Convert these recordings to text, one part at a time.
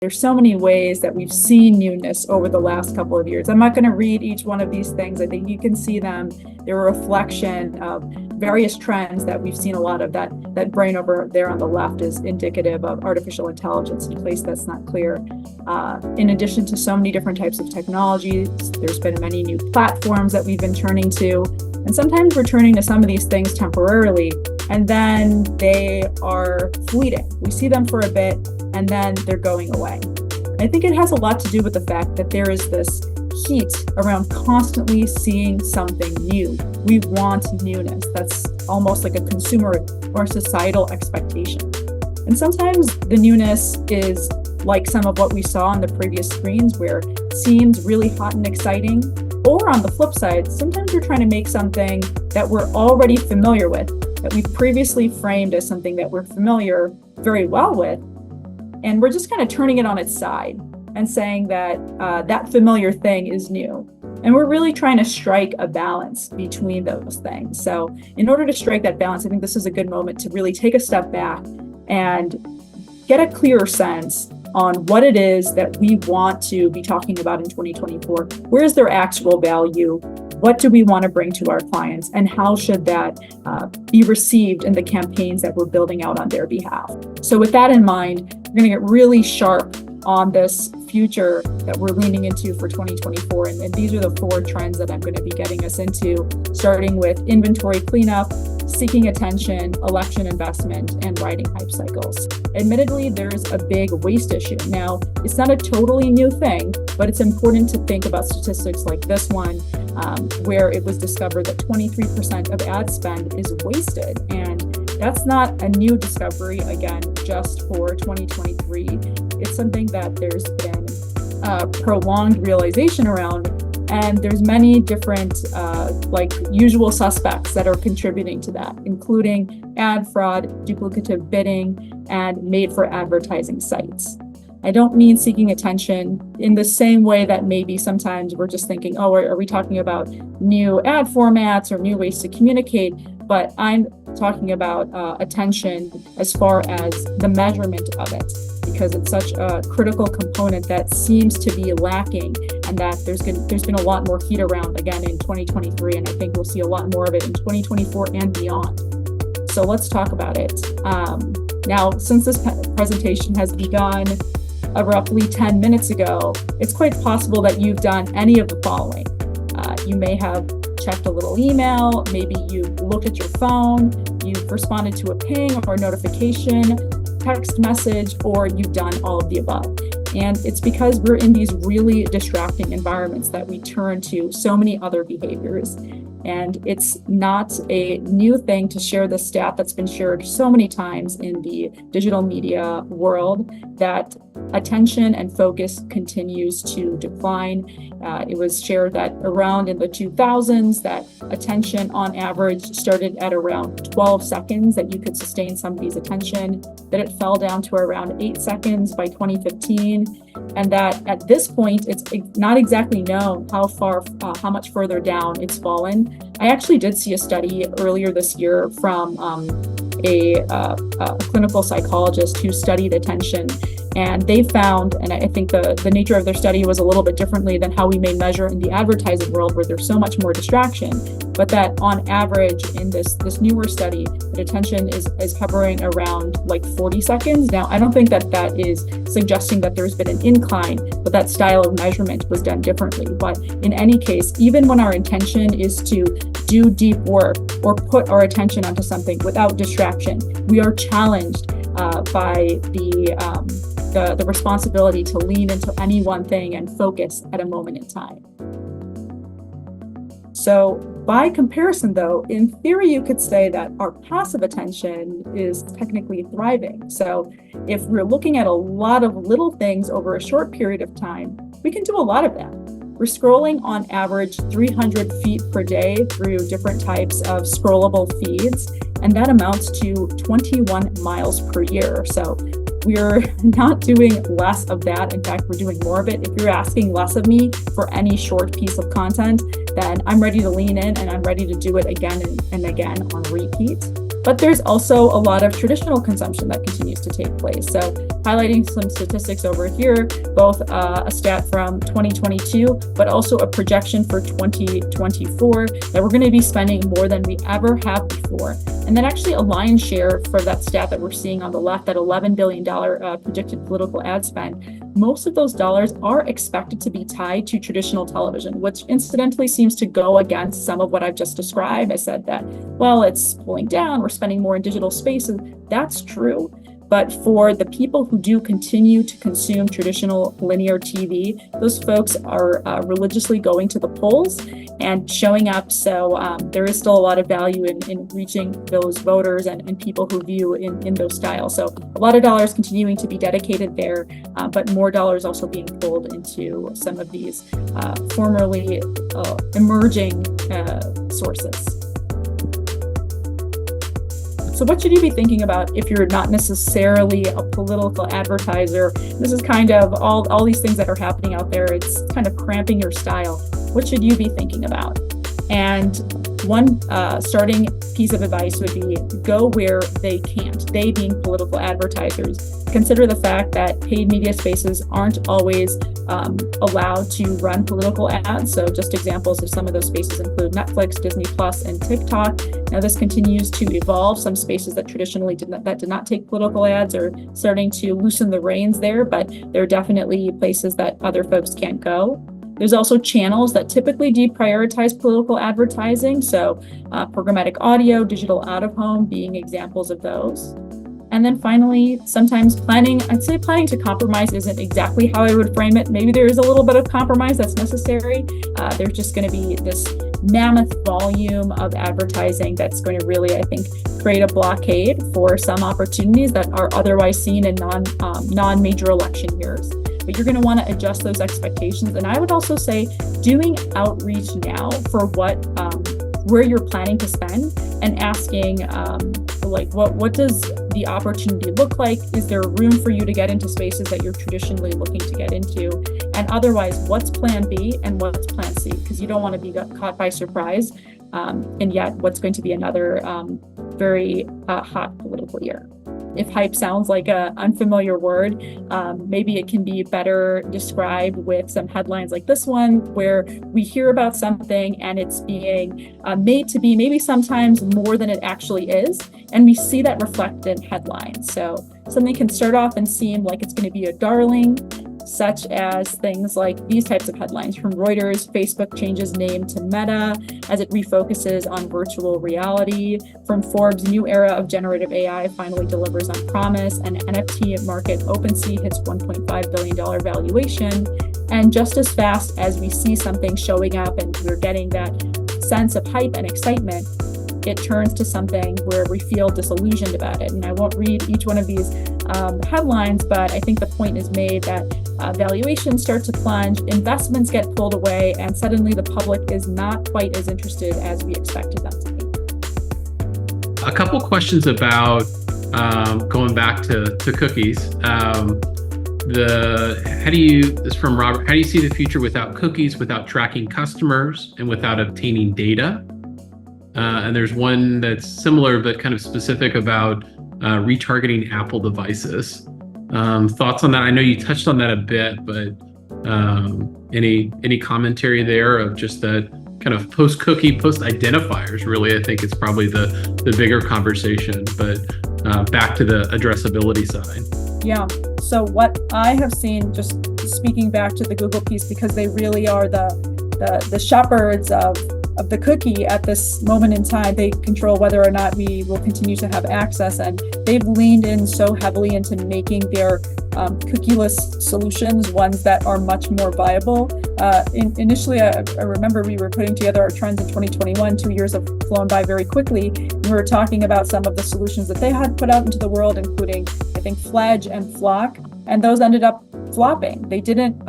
There's so many ways that we've seen newness over the last couple of years. I'm not going to read each one of these things. I think you can see them. They're a reflection of various trends that we've seen a lot of. That brain over there on the left is indicative of artificial intelligence in a place that's not clear. In addition to so many different types of technologies, there's been many new platforms that we've been turning to. And sometimes we're turning to some of these things temporarily, and then they are fleeting. We see them for a bit, and then they're going away. I think it has a lot to do with the fact that there is this heat around constantly seeing something new. We want newness. That's almost like a consumer or societal expectation. And sometimes the newness is like some of what we saw on the previous screens, where it seems really hot and exciting. Or on the flip side, sometimes we're trying to make something that we're already familiar with, that we've previously framed as something that we're familiar very well with, and we're just kind of turning it on its side and saying that that familiar thing is new. And we're really trying to strike a balance between those things. So in order to strike that balance, I think this is a good moment to really take a step back and get a clearer sense on what it is that we want to be talking about in 2024. Where is their actual value? What do we want to bring to our clients? And how should that be received in the campaigns that we're building out on their behalf? So with that in mind, we're going to get really sharp on this future that we're leaning into for 2024. And these are the 4 trends that I'm going to be getting us into, starting with inventory cleanup, seeking attention, election investment, and writing hype cycles. Admittedly, there's a big waste issue. Now, it's not a totally new thing, but it's important to think about statistics like this one, where it was discovered that 23% of ad spend is wasted. And that's not a new discovery, again, just for 2023. It's something that there's been prolonged realization around, and there's many different like usual suspects that are contributing to that, including ad fraud, duplicative bidding, and made for advertising sites. I don't mean seeking attention in the same way that maybe sometimes we're just thinking, oh, are we talking about new ad formats or new ways to communicate? But I'm talking about attention as far as the measurement of it, because it's such a critical component that seems to be lacking, and that there's been a lot more heat around again in 2023, and I think we'll see a lot more of it in 2024 and beyond. So let's talk about it. Now, since this presentation has begun roughly 10 minutes ago, it's quite possible that you've done any of the following. You may have checked a little email, maybe you've looked at your phone, you've responded to a ping or a notification, text message, or you've done all of the above. And it's because we're in these really distracting environments that we turn to so many other behaviors. And it's not a new thing to share the stat that's been shared so many times in the digital media world, that attention and focus continues to decline. It was shared that around in the 2000s, that attention on average started at around 12 seconds that you could sustain somebody's attention, that it fell down to around 8 seconds by 2015, and that at this point, it's not exactly known how much further down it's fallen. I actually did see a study earlier this year from a clinical psychologist who studied attention, and they found, and I think the nature of their study was a little bit differently than how we may measure in the advertising world, where there's so much more distraction, but that on average in this newer study, that attention is hovering around like 40 seconds. Now, I don't think that is suggesting that there's been an incline, but that style of measurement was done differently. But in any case, even when our intention is to do deep work or put our attention onto something without distraction, we are challenged by the responsibility to lean into any one thing and focus at a moment in time. So by comparison, though, in theory, you could say that our passive attention is technically thriving. So if we're looking at a lot of little things over a short period of time, we can do a lot of that. We're scrolling on average 300 feet per day through different types of scrollable feeds, and that amounts to 21 miles per year. So we're not doing less of that. In fact, we're doing more of it. If you're asking less of me for any short piece of content, then I'm ready to lean in and I'm ready to do it again and again on repeat. But there's also a lot of traditional consumption that continues to take place. So highlighting some statistics over here, both a stat from 2022, but also a projection for 2024, that we're going to be spending more than we ever have before. And then actually a lion's share for that stat that we're seeing on the left, that $11 billion projected political ad spend, most of those dollars are expected to be tied to traditional television, which incidentally seems to go against some of what I've just described. I said that, well, it's pulling down, we're spending more in digital spaces. That's true. But for the people who do continue to consume traditional linear TV, those folks are religiously going to the polls and showing up. So there is still a lot of value in reaching those voters and people who view in those styles. So a lot of dollars continuing to be dedicated there, but more dollars also being pulled into some of these formerly emerging sources. So what should you be thinking about if you're not necessarily a political advertiser? This is kind of all these things that are happening out there. It's kind of cramping your style. What should you be thinking about? And one starting piece of advice would be go where they can't, they being political advertisers. Consider the fact that paid media spaces aren't always allowed to run political ads. So just examples of some of those spaces include Netflix, Disney Plus, and TikTok. Now this continues to evolve. Some spaces that traditionally did not take political ads are starting to loosen the reins there, but there are definitely places that other folks can't go. There's also channels that typically deprioritize political advertising. So programmatic audio, digital out of home being examples of those. And then finally, sometimes I'd say planning to compromise isn't exactly how I would frame it. Maybe there is a little bit of compromise that's necessary. There's just going to be this mammoth volume of advertising that's going to really, I think, create a blockade for some opportunities that are otherwise seen in non-major election years. But you're going to want to adjust those expectations. And I would also say doing outreach now for where you're planning to spend and asking what does the opportunity look like? Is there room for you to get into spaces that you're traditionally looking to get into? And otherwise, what's plan B and what's plan C? Because you don't want to be caught by surprise. And yet what's going to be another very hot political year. If hype sounds like an unfamiliar word, maybe it can be better described with some headlines like this one, where we hear about something and it's being made to be maybe sometimes more than it actually is. And we see that reflected in headlines. So something can start off and seem like it's going to be a darling, such as things like these types of headlines from Reuters: Facebook changes name to Meta as it refocuses on virtual reality. From Forbes: new era of generative AI finally delivers on promise. And NFT market OpenSea hits $1.5 billion valuation. And just as fast as we see something showing up and we're getting that sense of hype and excitement, it turns to something where we feel disillusioned about it. And I won't read each one of these headlines, but I think the point is made that valuations start to plunge, investments get pulled away, and suddenly the public is not quite as interested as we expected them to be. A couple questions about going back to cookies. This is from Robert. How do you see the future without cookies, without tracking customers, and without obtaining data? And there's one that's similar but kind of specific about retargeting Apple devices. Thoughts on that? I know you touched on that a bit, but any commentary there of just that kind of post-cookie, post-identifiers? Really, I think it's probably the bigger conversation, but back to the addressability side. Yeah. So what I have seen, just speaking back to the Google piece, because they really are the shepherds of the cookie at this moment in time. They control whether or not we will continue to have access, and they've leaned in so heavily into making their cookieless solutions ones that are much more viable. Initially, I remember we were putting together our trends in 2021. 2 years have flown by very quickly. We were talking about some of the solutions that they had put out into the world, including, I think, Fledge and Flock, and those ended up flopping. They didn't,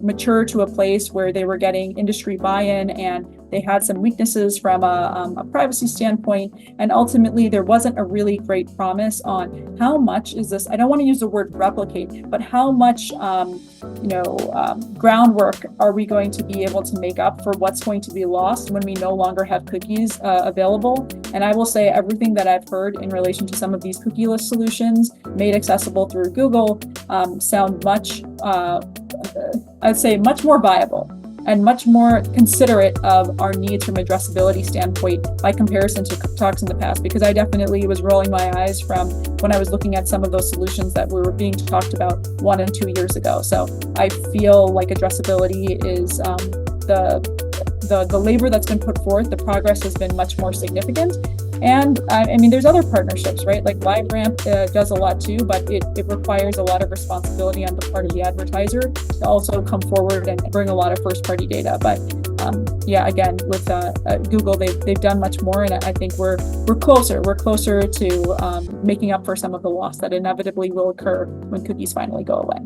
mature to a place where they were getting industry buy-in, and They had some weaknesses from a privacy standpoint, and ultimately there wasn't a really great promise on how much is this. I don't want to use the word replicate, but how much groundwork are we going to be able to make up for what's going to be lost when we no longer have cookies available. And I will say everything that I've heard in relation to some of these cookieless solutions made accessible through Google sound much, I'd say much more viable and much more considerate of our needs from addressability standpoint by comparison to talks in the past, because I definitely was rolling my eyes from when I was looking at some of those solutions that were being talked about 1 and 2 years ago. So I feel like addressability is the labor that's been put forth, the progress has been much more significant. And I mean, there's other partnerships, right? Like LiveRamp does a lot too, but it requires a lot of responsibility on the part of the advertiser to also come forward and bring a lot of first-party data. But yeah, again, with Google, they've done much more, and I think we're closer to making up for some of the loss that inevitably will occur when cookies finally go away.